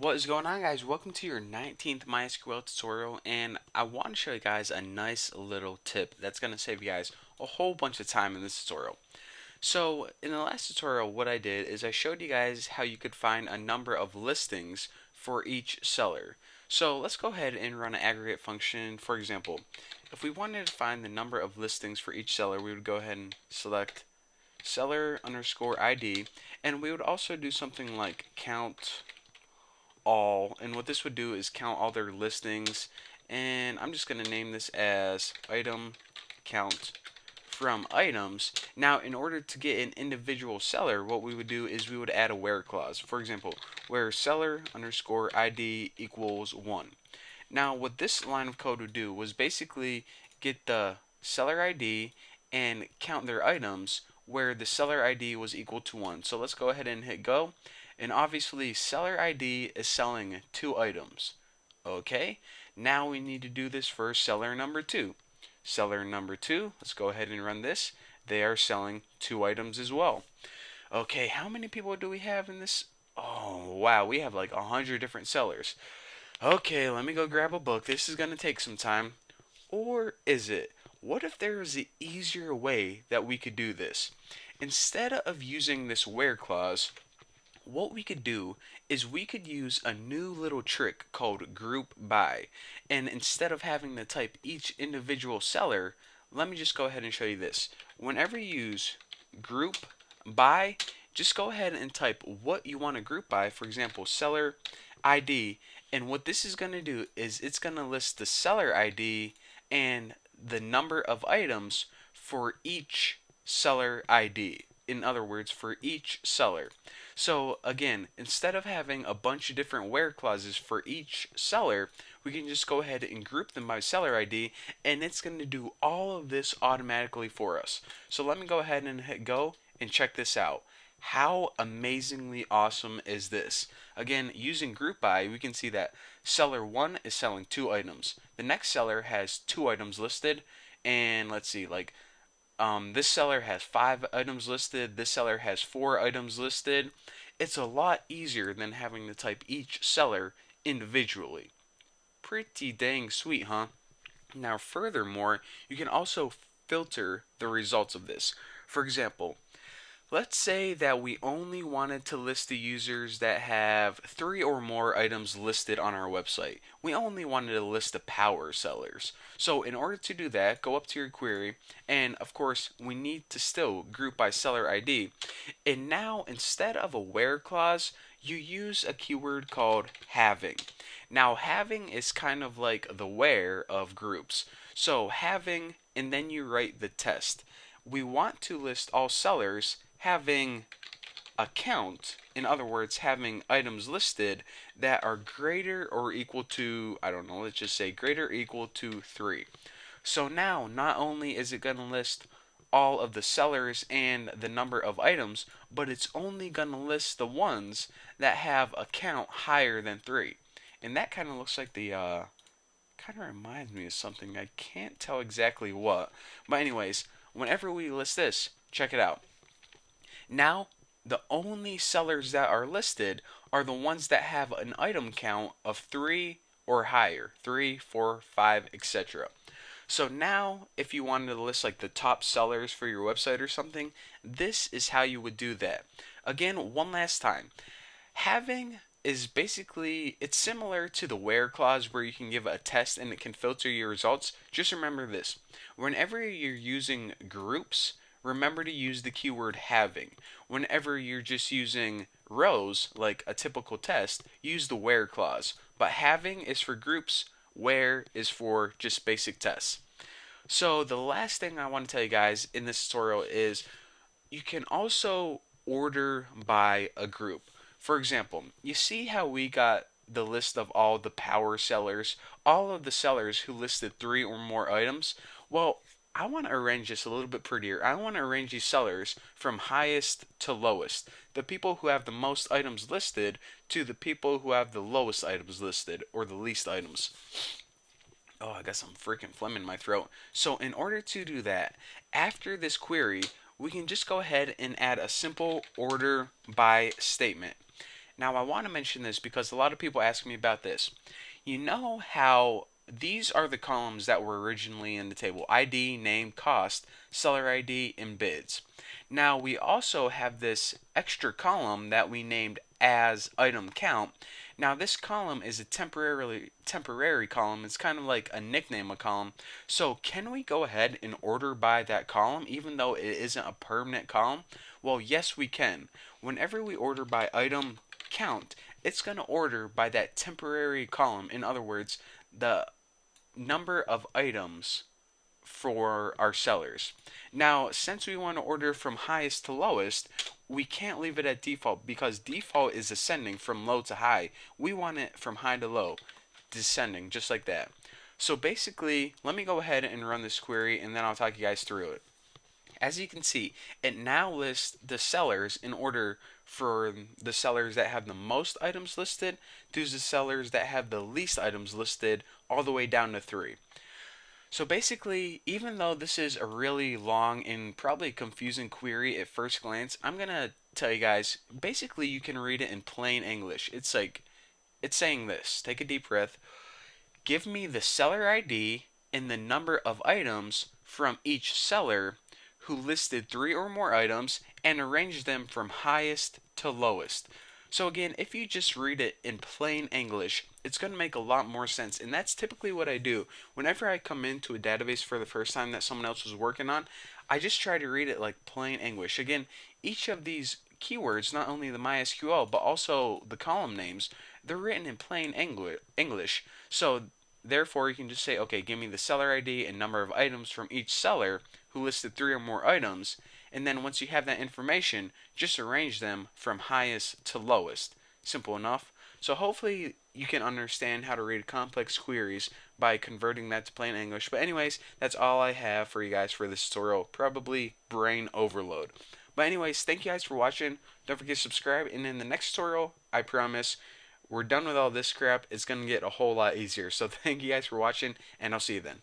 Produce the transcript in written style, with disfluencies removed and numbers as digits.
What is going on, guys? Welcome to your 19th MySQL tutorial, and I want to show you guys a nice little tip that's going to save you guys a whole bunch of time in this tutorial. So in the last tutorial, what I did is I showed you guys how you could find a number of listings for each seller. So let's go ahead and run an aggregate function. For example, if we wanted to find the number of listings for each seller, we would go ahead and select seller underscore ID, and we would also do something like count all, and what this would do is count all their listings, and I'm just going to name this as item count from items. Now, in order to get an individual seller, what we would do is we would add a where clause. For example, where seller underscore ID equals 1. Now, what this line of code would do was basically get the seller ID and count their items where the seller ID was equal to 1. So let's go ahead and hit go. And obviously, seller ID is selling 2 items. Okay, now we need to do this for seller number 2. Seller number 2, let's go ahead and run this. They are selling 2 items as well. Okay, how many people do we have in this? Oh, wow, we have like 100 different sellers. Okay, let me go grab a book. This is going to take some time. Or is it? What if there is an easier way that we could do this? Instead of using this where clause, what we could do is we could use a new little trick called group by. And instead of having to type each individual seller, let me just go ahead and show you this. Whenever you use group by, just go ahead and type what you want to group by. For example, seller ID. And what this is going to do is it's going to list the seller ID and the number of items for each seller ID. In other words, for each seller. So again, instead of having a bunch of different where clauses for each seller, we can just go ahead and group them by seller ID, and it's going to do all of this automatically for us. So let me go ahead and hit go and check this out. How amazingly awesome is this? Again, using group by, we can see that seller 1 is selling 2 items. The next seller has 2 items listed, and let's see, like this seller has 5 items listed. This seller has 4 items listed. It's a lot easier than having to type each seller individually. Pretty dang sweet, huh? Now, furthermore, you can also filter the results of this. For example, let's say that we only wanted to list the users that have 3 or more items listed on our website. We only wanted to list the power sellers. So in order to do that, go up to your query, and of course, we need to still group by seller ID. And now, instead of a where clause, you use a keyword called having. Now, having is kind of like the where of groups. So having, and then you write the test. We want to list all sellers having a count, in other words, having items listed that are greater or equal to, I don't know, let's just say greater or equal to 3. So now, not only is it going to list all of the sellers and the number of items, but it's only going to list the ones that have a count higher than 3. And that kind of looks like the, kind of reminds me of something. I can't tell exactly what. But anyways, whenever we list this, check it out. Now, the only sellers that are listed are the ones that have an item count of 3 or higher, 3, 4, 5, etc. So now, if you wanted to list like the top sellers for your website or something, this is how you would do that. Again, one last time. Having is basically, it's similar to the where clause where you can give a test and it can filter your results. Just remember this. Whenever you're using groups, remember to use the keyword having. Whenever you're just using rows, like a typical test, use the where clause. But having is for groups, where is for just basic tests. So the last thing I want to tell you guys in this tutorial is you can also order by a group. For example, you see how we got the list of all the power sellers, all of the sellers who listed 3 or more items? Well, I want to arrange this a little bit prettier. I want to arrange these sellers from highest to lowest. The people who have the most items listed to the people who have the lowest items listed, or the least items. Oh, I got some freaking phlegm in my throat. So in order to do that, after this query, we can just go ahead and add a simple order by statement. Now, I want to mention this because a lot of people ask me about this. You know how these are the columns that were originally in the table: ID, name, cost, seller ID, and bids. Now, we also have this extra column that we named as item count. Now, this column is a temporary column. It's kind of like a nickname a column. So, can we go ahead and order by that column even though it isn't a permanent column? Well, yes, we can. Whenever we order by item count, it's going to order by that temporary column. In other words, the number of items for our sellers. Now, since we want to order from highest to lowest, we can't leave it at default because default is ascending from low to high. We want it from high to low, descending, just like that. So basically, let me go ahead and run this query and then I'll talk you guys through it. As you can see, it now lists the sellers in order for the sellers that have the most items listed to the sellers that have the least items listed all the way down to 3. So basically, even though this is a really long and probably confusing query at first glance, I'm going to tell you guys, basically you can read it in plain English. It's saying this. Take a deep breath. Give me the seller ID and the number of items from each seller who listed 3 or more items and arrange them from highest to lowest. So again, if you just read it in plain English, it's going to make a lot more sense. And that's typically what I do. Whenever I come into a database for the first time that someone else was working on, I just try to read it like plain English. Again, each of these keywords, not only the MySQL, but also the column names, they're written in plain English. So therefore, you can just say, okay, give me the seller ID and number of items from each seller who listed 3 or more items. And then once you have that information, just arrange them from highest to lowest. Simple enough. So hopefully you can understand how to read complex queries by converting that to plain English. But anyways, that's all I have for you guys for this tutorial. Probably brain overload. But anyways, thank you guys for watching. Don't forget to subscribe. And in the next tutorial, I promise, we're done with all this crap. It's going to get a whole lot easier. So thank you guys for watching, and I'll see you then.